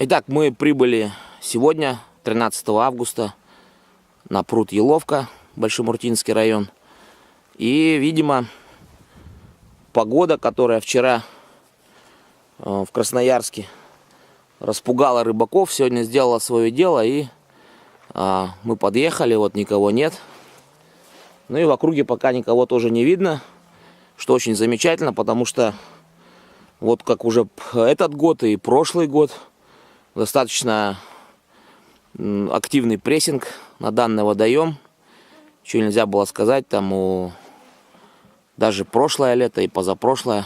Итак, мы прибыли сегодня, 13 августа, на пруд Еловка, Большемуртинский район. И, видимо, погода, которая вчера в Красноярске распугала рыбаков, сегодня сделала свое дело. И мы подъехали, вот никого нет. Ну и в округе пока никого тоже не видно, что очень замечательно, потому что вот как уже этот год и прошлый год, достаточно активный прессинг на данный водоем. Чего нельзя было сказать, там даже прошлое лето и позапрошлое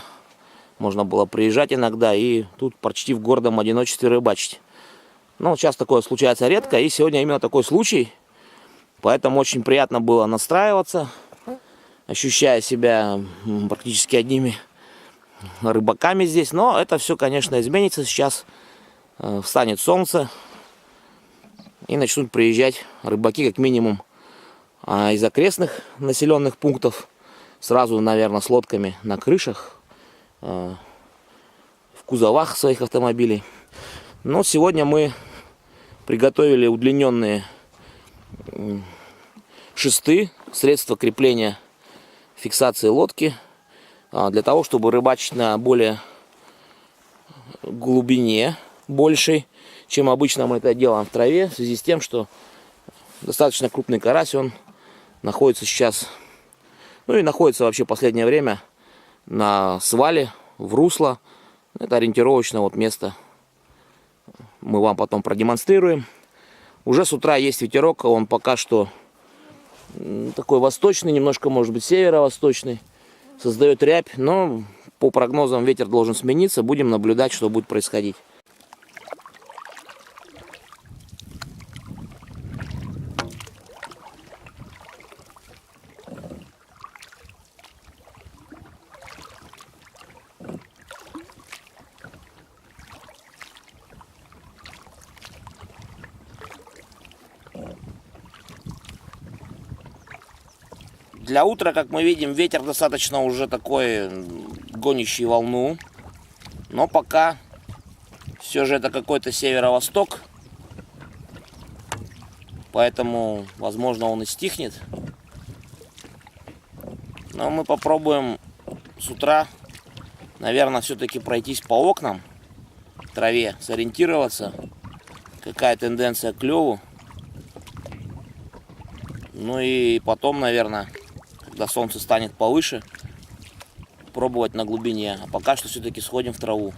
можно было приезжать иногда и тут почти в гордом одиночестве рыбачить. Но сейчас такое случается редко, и сегодня именно такой случай. Поэтому очень приятно было настраиваться, ощущая себя практически одними рыбаками здесь. Но это все, конечно, изменится. Сейчас встанет солнце и начнут приезжать рыбаки как минимум из окрестных населенных пунктов. Сразу, наверное, с лодками на крышах, в кузовах своих автомобилей. Но сегодня мы приготовили удлиненные шесты, средства крепления фиксации лодки, для того, чтобы рыбачить на более глубине большей, чем обычно мы это делаем в траве, в связи с тем, что достаточно крупный карась, он находится сейчас, ну и находится вообще в последнее время на свале, в русло. Это ориентировочное вот место. Мы вам потом продемонстрируем. Уже с утра есть ветерок, он пока что такой восточный, немножко может быть северо-восточный. Создает рябь, но по прогнозам ветер должен смениться. Будем наблюдать, что будет происходить. Для утра, как мы видим, ветер достаточно уже такой гонящий волну. Но пока все же это какой-то северо-восток. Поэтому, возможно, он и стихнет. Но мы попробуем с утра, наверное, все-таки пройтись по окнам, в траве, сориентироваться, какая тенденция к клеву. Ну и потом, наверное, когда солнце станет повыше, пробовать на глубине. А пока что все-таки сходим в траву,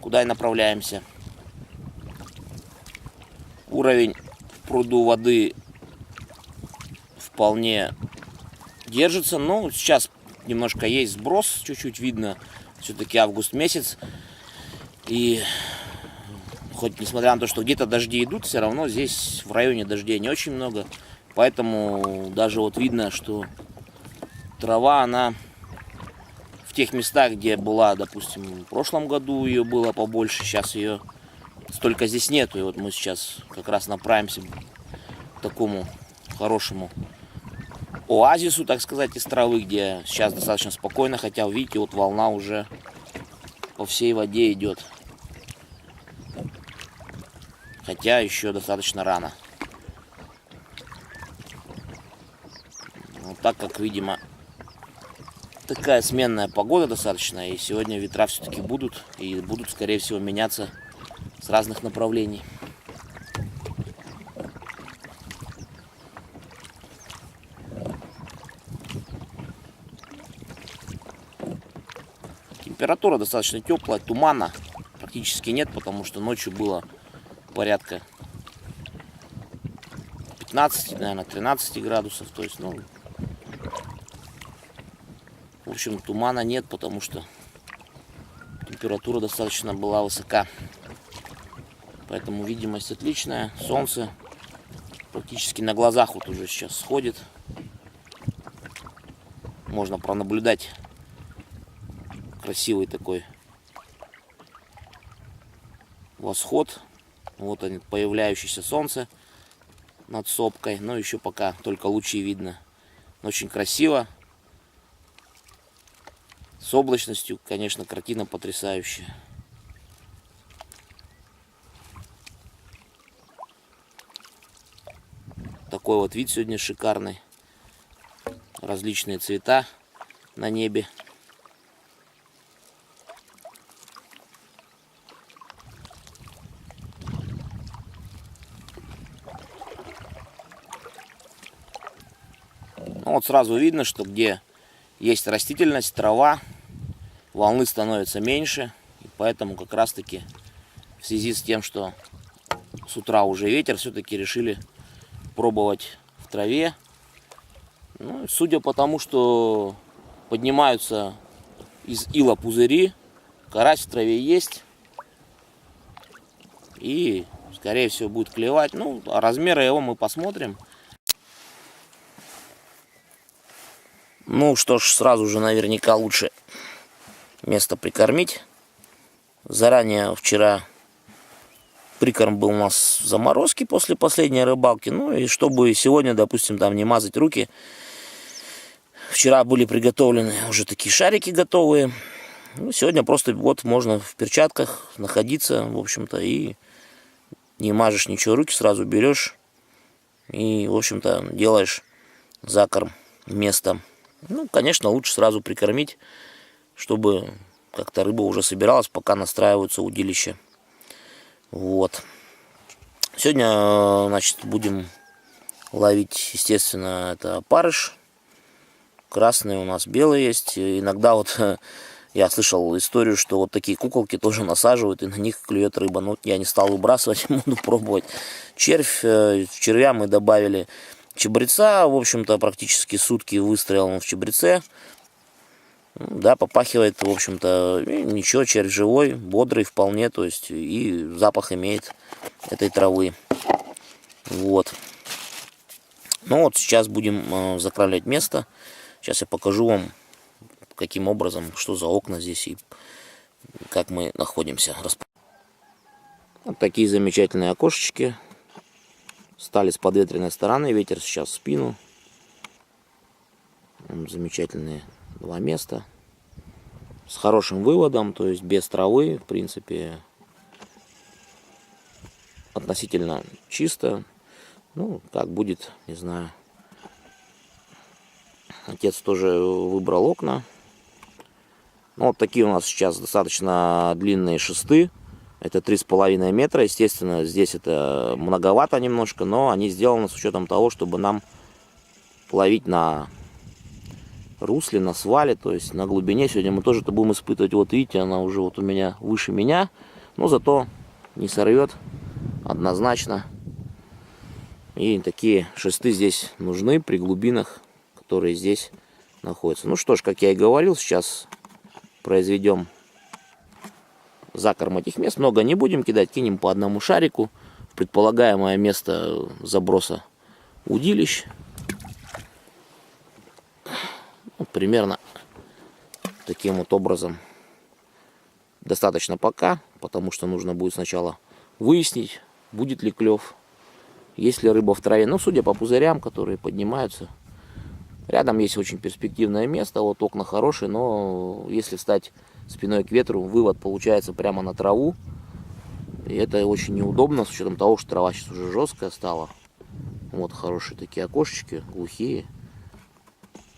куда и направляемся. Уровень в пруду воды вполне держится. Ну, сейчас немножко есть сброс, чуть-чуть видно. Все-таки август месяц. И хоть несмотря на то, что где-то дожди идут, все равно здесь в районе дождей не очень много. Поэтому даже вот видно, что трава, она в тех местах, где была, допустим, в прошлом году ее было побольше, сейчас ее столько здесь нету. И вот мы сейчас как раз направимся к такому хорошему оазису, так сказать, из травы, где сейчас достаточно спокойно, хотя, видите, вот волна уже по всей воде идет. Хотя еще достаточно рано. Вот так как, видимо, такая сменная погода достаточно, и сегодня ветра все-таки будут, и будут, скорее всего, меняться с разных направлений. Температура достаточно теплая, тумана практически нет, потому что ночью было порядка 15, наверное, 13 градусов. То есть, ну, в общем, тумана нет, потому что температура достаточно была высока. Поэтому видимость отличная. Солнце практически на глазах вот уже сейчас сходит. Можно пронаблюдать красивый такой восход. Вот он, появляющееся солнце над сопкой. Но еще пока только лучи видно. Очень красиво. С облачностью, конечно, картина потрясающая. такой вот вид сегодня шикарный. Различные цвета на небе. Ну, вот сразу видно, что где есть растительность, трава, волны становятся меньше. И поэтому как раз таки в связи с тем, что с утра уже ветер, все-таки решили пробовать в траве. Ну, судя по тому, что поднимаются из ила пузыри, карась в траве есть. И, скорее всего, будет клевать. Ну, а размеры его мы посмотрим. Ну что ж, сразу же наверняка лучше место прикормить. Заранее вчера прикорм был у нас в заморозке после последней рыбалки. Ну и чтобы сегодня, допустим, там не мазать руки. Вчера были приготовлены уже такие шарики готовые. Ну, сегодня просто вот можно в перчатках находиться, в общем-то, и не мажешь ничего руки, сразу берешь и, в общем-то, делаешь закорм местом. Ну, конечно, лучше сразу прикормить, чтобы как-то рыба уже собиралась, пока настраиваются удилища. Вот. Сегодня, значит, будем ловить, естественно, это опарыш. Красный у нас, белый есть. Иногда вот я слышал историю, что вот такие куколки тоже насаживают, и на них клюет рыба. Но я не стал выбрасывать, буду пробовать. Червь, червя мы добавили чебреца, в общем-то, практически сутки выстрелил он в чебреце. Да, попахивает, в общем-то, ничего, червь живой, бодрый вполне, то есть и запах имеет этой травы. Вот. Ну вот сейчас будем закравлять место. Сейчас я покажу вам, каким образом, что за окна здесь и как мы находимся. Вот такие замечательные окошечки. Стали с подветренной стороны, ветер сейчас в спину. Замечательные два места. С хорошим выводом, то есть без травы, в принципе, относительно чисто. Ну, как будет, не знаю. Отец тоже выбрал окна. Ну, вот такие у нас сейчас достаточно длинные шесты. Это 3,5 метра. Естественно, здесь это многовато немножко, но они сделаны с учетом того, чтобы нам ловить на русле, на свале, то есть на глубине. Сегодня мы тоже это будем испытывать. Вот видите, она уже вот у меня выше меня, но зато не сорвет однозначно. И такие шесты здесь нужны при глубинах, которые здесь находятся. Ну что ж, как я и говорил, сейчас произведем закорм этих мест. Много не будем кидать, кинем по одному шарику в предполагаемое место заброса удилищ. Ну, примерно таким вот образом. Достаточно пока, потому что нужно будет сначала выяснить, будет ли клев, есть ли рыба в траве. Ну, судя по пузырям, которые поднимаются, рядом есть очень перспективное место. Вот окна хорошие, но если встать спиной к ветру, вывод получается прямо на траву. И это очень неудобно, с учетом того, что трава сейчас уже жесткая стала. Вот хорошие такие окошечки, глухие.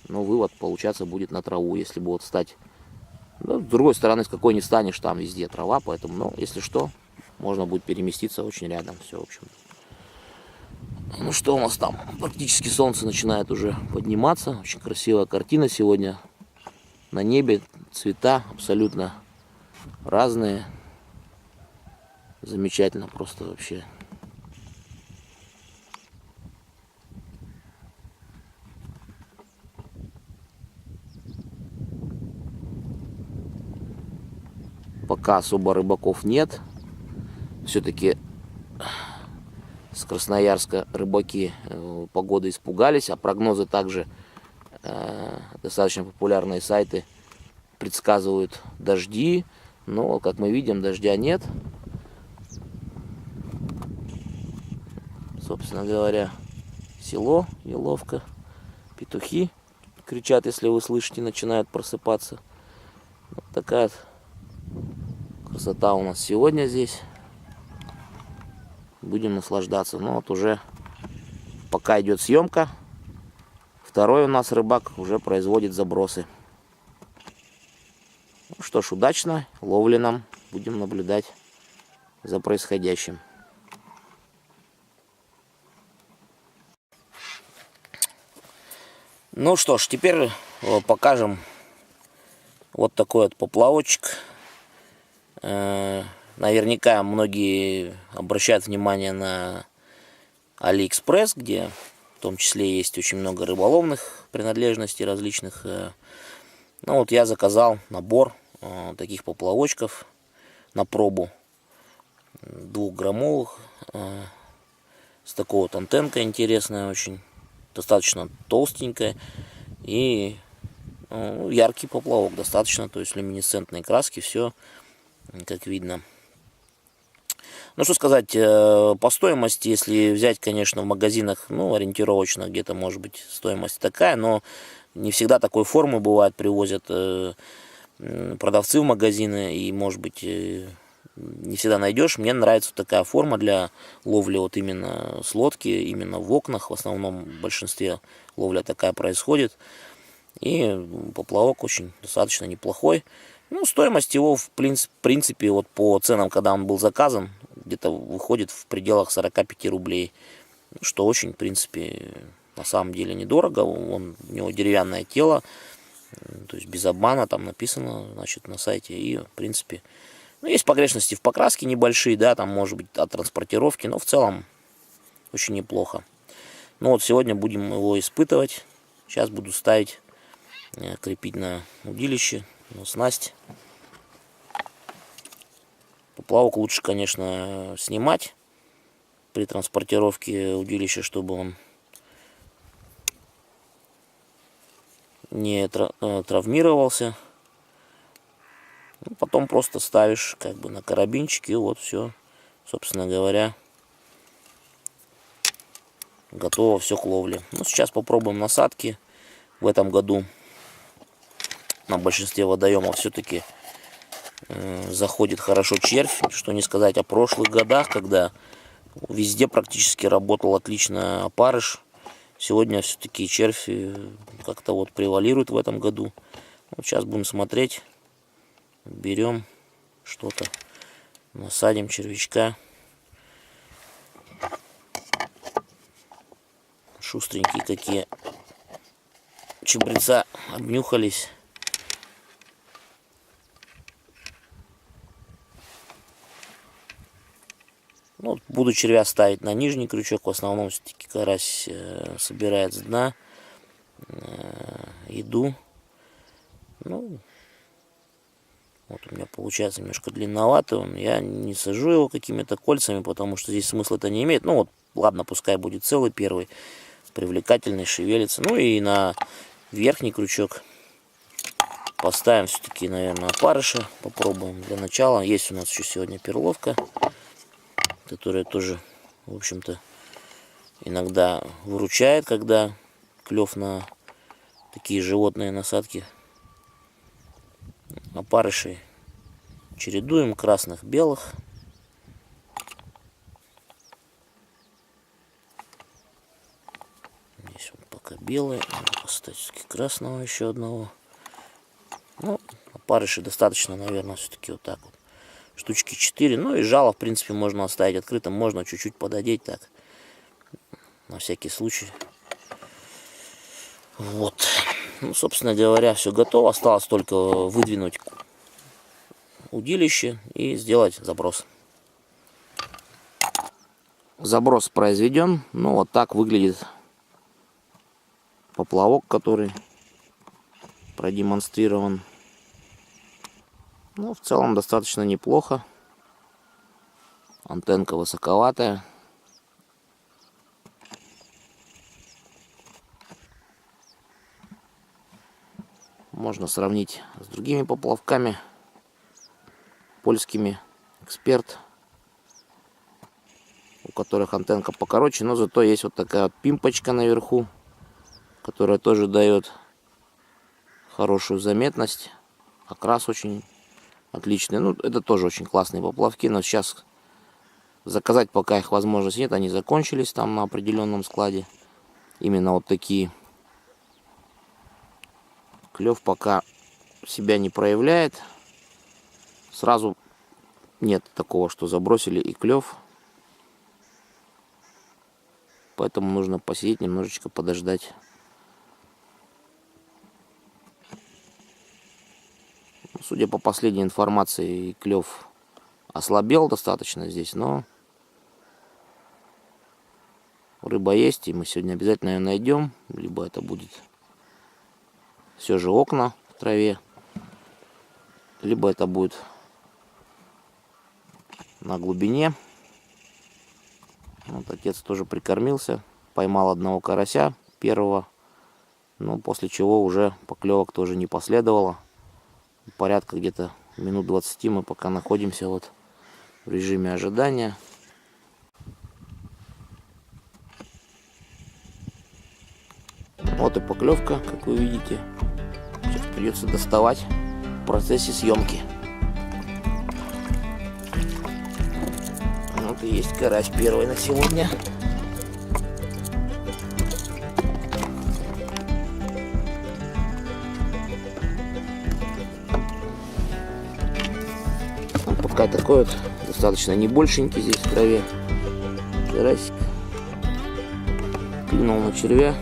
Но вывод получаться будет на траву, если бы вот встать. Ну, с другой стороны, с какой не станешь, там везде трава, поэтому, ну, если что, можно будет переместиться очень рядом. Все, в общем. Ну что у нас там? Практически солнце начинает уже подниматься. Очень красивая картина сегодня. На небе цвета абсолютно разные. Замечательно просто вообще. Пока особо рыбаков нет. Все-таки с Красноярска рыбаки погоды испугались, а прогнозы также достаточно популярные сайты предсказывают дожди, но, как мы видим, дождя нет. Собственно говоря, село Еловка, петухи кричат, если вы слышите, начинают просыпаться. Вот такая красота у нас сегодня здесь. Будем наслаждаться. Ну вот уже пока идет съемка, второй у нас рыбак уже производит забросы. Ну что ж, удачно, ловли нам. Будем наблюдать за происходящим. Ну что ж, теперь покажем вот такой вот поплавочек. Наверняка многие обращают внимание на AliExpress, где в том числе есть очень много рыболовных принадлежностей различных. Ну вот я заказал набор таких поплавочков на пробу, 2-граммовых, с такой вот антенкой интересная очень, достаточно толстенькая, и яркий поплавок достаточно, то есть люминесцентные краски, все как видно. Ну что сказать, по стоимости, если взять, конечно, в магазинах, ну, ориентировочно где-то может быть стоимость такая, но не всегда такой формы бывает, привозят продавцы в магазины, и может быть не всегда найдешь. Мне нравится вот такая форма для ловли вот именно с лодки, именно в окнах, в основном в большинстве ловля такая происходит. И поплавок очень достаточно неплохой. Ну, стоимость его в принципе вот по ценам, когда он был заказан, где-то выходит в пределах 45 рублей, что очень, в принципе, на самом деле недорого. У него деревянное тело, то есть без обмана, там написано, значит, на сайте. И, в принципе, ну, есть погрешности в покраске небольшие, да, там может быть от транспортировки, но в целом очень неплохо. Ну вот сегодня будем его испытывать. Сейчас буду ставить, крепить на удилище, на снасть. Поплавок лучше, конечно, снимать при транспортировке удилища, чтобы он не травмировался. Потом просто ставишь как бы на карабинчик, и вот все, собственно говоря, готово все к ловле. Ну, сейчас попробуем насадки. В этом году на большинстве водоемов все-таки заходит хорошо червь, что не сказать о прошлых годах, когда везде практически работал отлично опарыш. Сегодня все-таки червь как-то вот превалирует в этом году. Вот сейчас будем смотреть. Берем что-то, насадим червячка. Шустренькие какие чебреца обнюхались. Ну, буду червя ставить на нижний крючок. В основном все-таки карась собирает с дна еду. Ну, вот у меня получается немножко длинноватый он. Я не сажу его какими-то кольцами, потому что здесь смысла-то не имеет. Ну вот, ладно, пускай будет целый первый. Привлекательный, шевелится. Ну и на верхний крючок поставим все-таки, наверное, опарыша. Попробуем для начала. Есть у нас еще сегодня перловка, которая тоже, в общем-то, иногда выручает, когда клев на такие животные насадки. Опарышей чередуем, красных, белых. Здесь вот пока белый, надо поставить красного еще одного. Ну, опарыши достаточно, наверное, все-таки вот так вот. Штучки 4. Ну и жало, в принципе, можно оставить открытым, можно чуть-чуть пододеть так, на всякий случай. Вот. Ну, собственно говоря, все готово. Осталось только выдвинуть удилище и сделать заброс. Заброс произведен. Ну, вот так выглядит поплавок, который продемонстрирован. Ну, в целом достаточно неплохо. Антенка высоковатая. Можно сравнить с другими поплавками польскими. Эксперт, у которых антенка покороче, но зато есть вот такая вот пимпочка наверху, которая тоже дает хорошую заметность. Окрас очень отличный. Ну, это тоже очень классные поплавки, но сейчас заказать пока их возможности нет, они закончились там на определенном складе. именно вот такие. Клев пока себя не проявляет. Сразу нет такого, что забросили и клев. Поэтому нужно посидеть, немножечко подождать. Судя по последней информации, клев ослабел достаточно здесь, но рыба есть, и мы сегодня обязательно ее найдем. Либо это будет все же окна в траве, либо это будет на глубине. Вот отец тоже прикормился, поймал одного карася первого, но после чего уже поклевок тоже не последовало. Порядка где-то минут 20 мы пока находимся вот в режиме ожидания. Вот и поклевка, как вы видите. Сейчас придется доставать в процессе съемки. Вот и есть карась первый на сегодня. Он пока такой вот, достаточно небольшенький здесь в траве. Карасик. Клюнул на червя.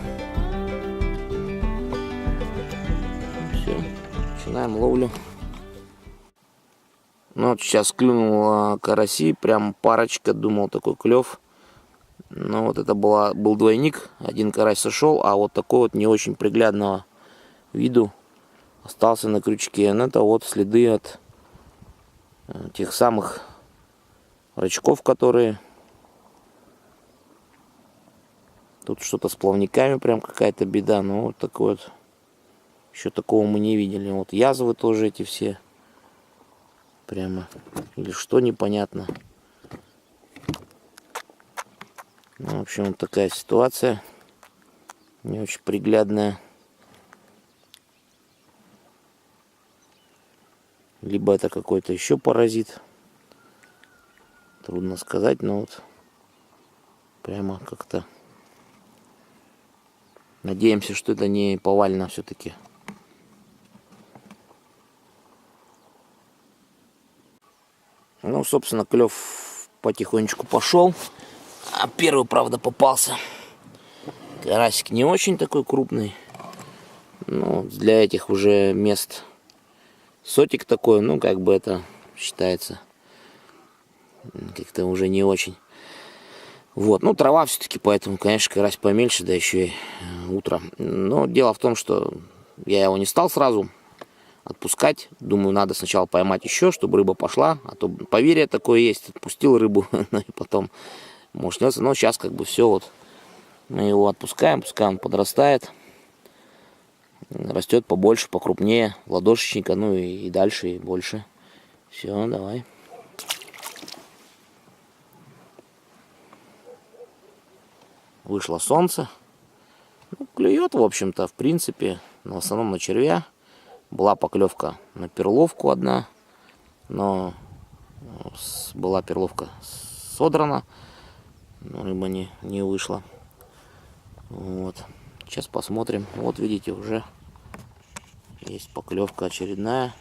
Все, начинаем ловлю. Ну вот сейчас клюнула караси, прям парочка, думал такой клев. Но вот это был двойник, один карась сошел, а вот такой вот не очень приглядного виду остался на крючке. Но это вот следы от тех самых рачков, которые... Тут что-то с плавниками, прям какая-то беда. Но вот такой вот, еще такого мы не видели. Вот язвы тоже эти все. Прямо. Или что, непонятно. Ну, в общем, вот такая ситуация. Не очень приглядная. Либо это какой-то еще паразит. Трудно сказать, но вот прямо как-то надеемся, что это не повально все-таки. Ну, собственно, клев потихонечку пошел. А первый, правда, попался. Карасик не очень такой крупный. Ну, для этих уже мест сотик такой, ну, как бы это считается как-то уже не очень. Вот, ну, трава все-таки, поэтому, конечно, карась поменьше, да еще и утро. Но дело в том, что я его не стал сразу отпускать. Думаю, надо сначала поймать еще, чтобы рыба пошла. А то поверье такое есть. Отпустил рыбу, и потом может снется. Но сейчас как бы все вот. Мы его отпускаем, пускай он подрастает. Растет побольше, покрупнее. Ладошечника, ну и дальше, и больше. Все, давай. Вышло солнце. Ну, клюет, в общем-то, в принципе. Но в основном на червя. Была поклевка на перловку одна, но была перловка содрана, но рыба не вышла. Вот. Сейчас посмотрим. Вот видите, уже есть поклевка очередная.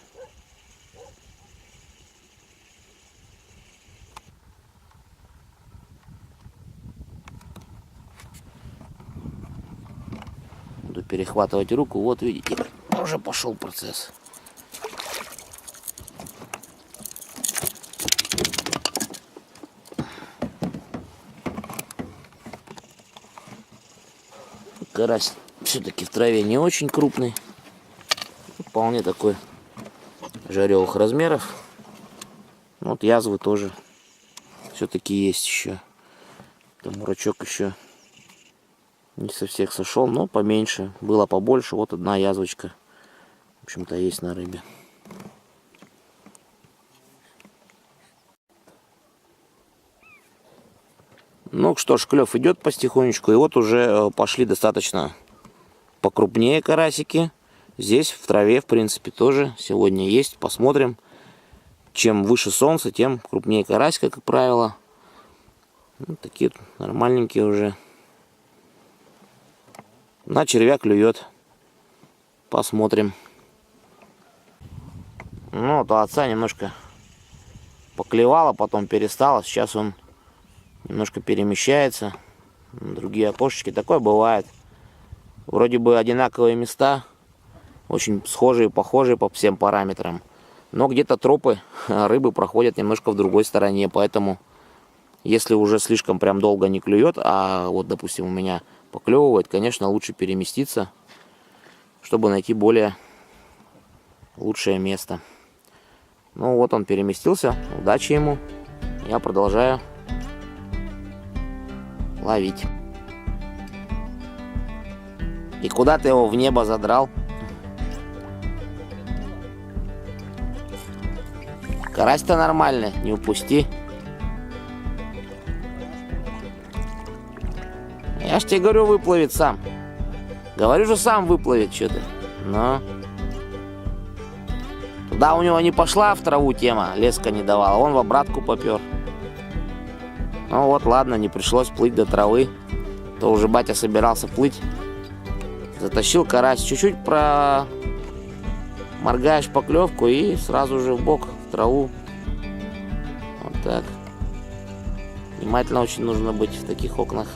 Буду перехватывать руку. Вот видите, уже пошел процесс. Карась все-таки в траве не очень крупный. Вполне такой жаревых размеров. Вот язвы тоже все-таки есть еще. Там рачок еще не со всех сошел, но поменьше. Было побольше. Вот одна язвочка. В общем-то, есть на рыбе. Ну что ж, клев идет потихонечку. И вот уже пошли достаточно покрупнее карасики. Здесь в траве, в принципе, тоже сегодня есть. Посмотрим. Чем выше солнце, тем крупнее карасика, как правило. Вот такие нормальненькие уже. На червя клюет. Посмотрим. Ну, вот у отца немножко поклевало, потом перестало. Сейчас он немножко перемещается. Другие окошечки. Такое бывает. Вроде бы одинаковые места. Очень схожие, похожие по всем параметрам. Но где-то тропы рыбы проходят немножко в другой стороне. Поэтому, если уже слишком прям долго не клюет, а вот, допустим, у меня поклевывает, конечно, лучше переместиться, чтобы найти более лучшее место. Ну вот он переместился. Удачи ему. Я продолжаю ловить. И куда ты его в небо задрал? Карась-то нормальный, не упусти. Я ж тебе говорю, выплывет сам. Говорю же, сам выплывет что-то. Но туда у него не пошла в траву тема, леска не давала, он в обратку попер. Ну вот, ладно, не пришлось плыть до травы. То уже батя собирался плыть. Затащил карась, чуть-чуть моргаешь поклевку и сразу же в бок, в траву. Вот так. Внимательно очень нужно быть в таких окнах.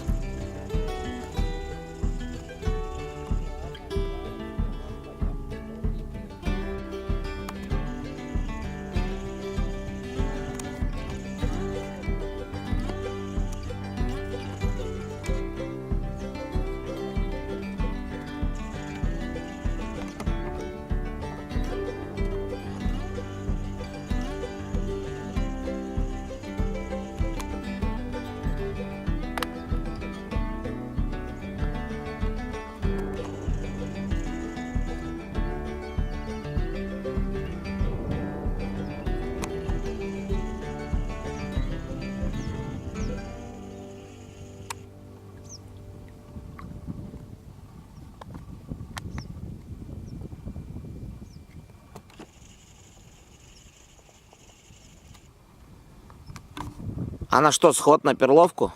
А на что, сход на перловку?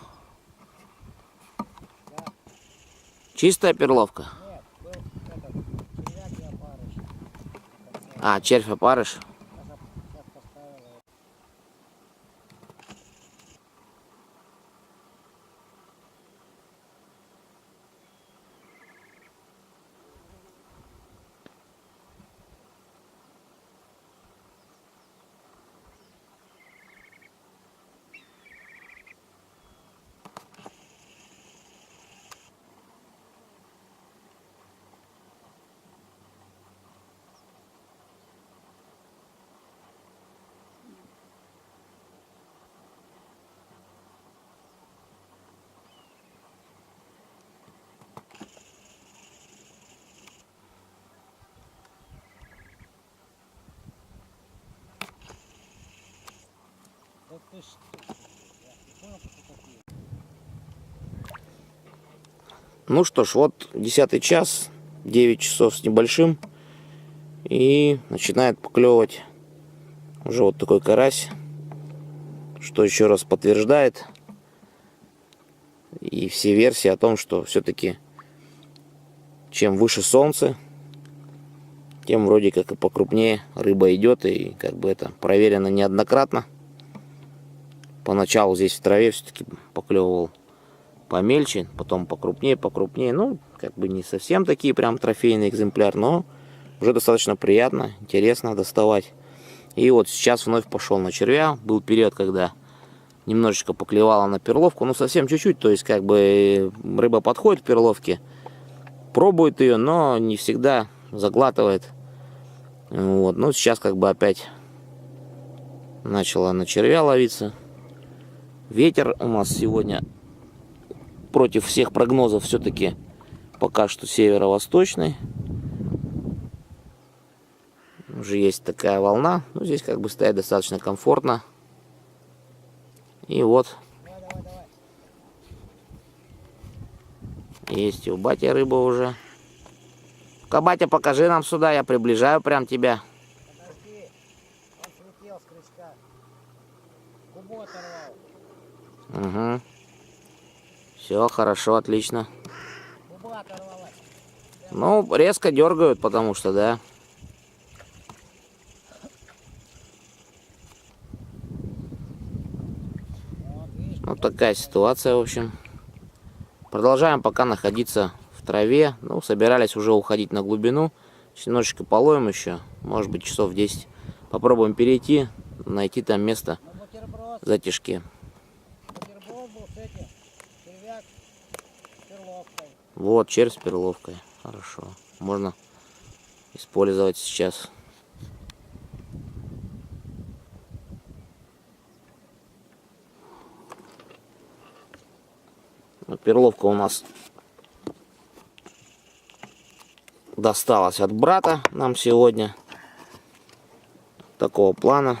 Да. Чистая перловка? Нет, был этот, червяк и опарыш. А, червь опарыш. Сейчас поставила. Да ты что? Я не понял, кто такие. Ну что ж, вот 10-й час, 9 часов с небольшим. И начинает поклевывать уже вот такой карась. Что еще раз подтверждает и все версии о том, что все-таки чем выше солнце, тем вроде как и покрупнее рыба идет. И как бы это проверено неоднократно. Поначалу здесь в траве все-таки поклевывал помельче, потом покрупнее, покрупнее. Ну, как бы не совсем такие прям трофейный экземпляр, но уже достаточно приятно, интересно доставать. И вот сейчас вновь пошел на червя. Был период, когда немножечко поклевала на перловку, ну совсем чуть-чуть, то есть как бы рыба подходит к перловке, пробует ее, но не всегда заглатывает. Вот, ну сейчас как бы опять начала на червя ловиться. Ветер у нас сегодня против всех прогнозов все-таки пока что северо-восточный. Уже есть такая волна, но здесь как бы стоять достаточно комфортно. И вот Давай. есть и у бати рыба уже. Батя, покажи нам сюда, я приближаю прям тебя. Подожди. Он слетел с крючка. Губу оторвал. Угу. Все, хорошо, отлично. Губа оторвалась. Ну, резко дергают, потому что, да. Вот, видишь, Вот такая ситуация, в общем. Продолжаем пока находиться в траве. Ну, собирались уже уходить на глубину. Сейчас немножечко полоем еще. Может быть, часов 10. Попробуем перейти, найти там место ну, бутерброд. затишки. Бутерброд был с этим. Червяк с перловкой. Вот, червь с перловкой. Хорошо. Можно использовать сейчас. Перловка у нас досталась от брата нам сегодня. Такого плана.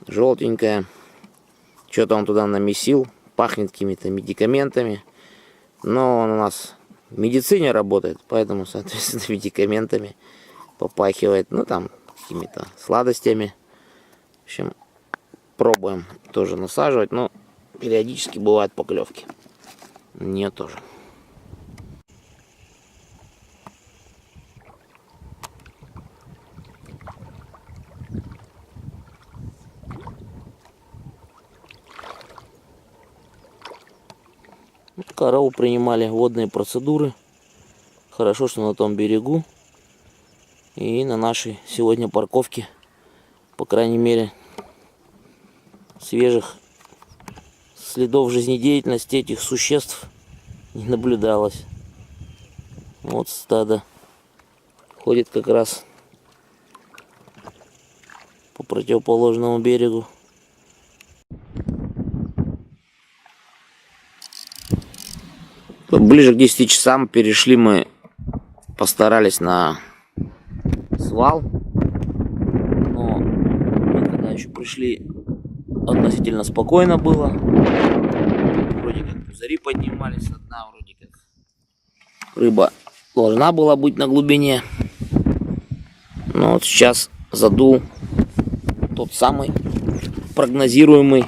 Желтенькая. Что-то он туда намесил. Пахнет какими-то медикаментами. Но он у нас в медицине работает, поэтому, соответственно, медикаментами попахивает. Ну, там, какими-то сладостями. В общем, пробуем тоже насаживать, но периодически бывают поклевки. Мне тоже. Корову принимали водные процедуры. Хорошо, что на том берегу. И на нашей сегодня парковке, по крайней мере, свежих следов жизнедеятельности этих существ не наблюдалось. Вот стадо ходит как раз по противоположному берегу. Ближе к 10 часам перешли мы, постарались на свал. Но мы когда еще пришли, относительно спокойно было. Вроде как пузыри поднимались со дна, вроде как рыба должна была быть на глубине. Но вот сейчас задул тот самый прогнозируемый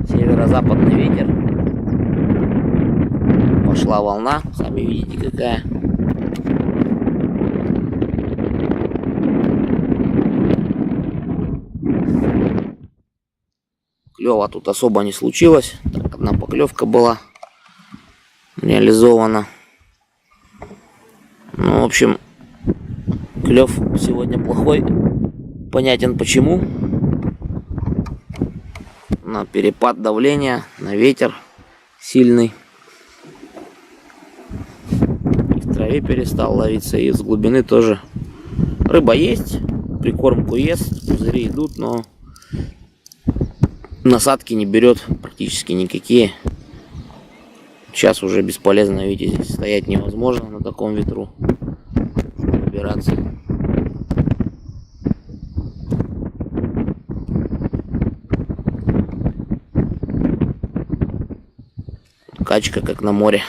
северо-западный ветер. Пошла волна, сами видите какая. Клёва тут особо не случилось. Так, одна поклевка была реализована. Ну, в общем, клев сегодня плохой. Понятен почему. На перепад давления, на ветер сильный. В траве перестал ловиться, и с глубины тоже. Рыба есть, прикормку ест, пузыри идут, но насадки не берет практически никакие. Сейчас уже бесполезно, видите, здесь стоять невозможно на таком ветру. Выбираться. Качка как на море.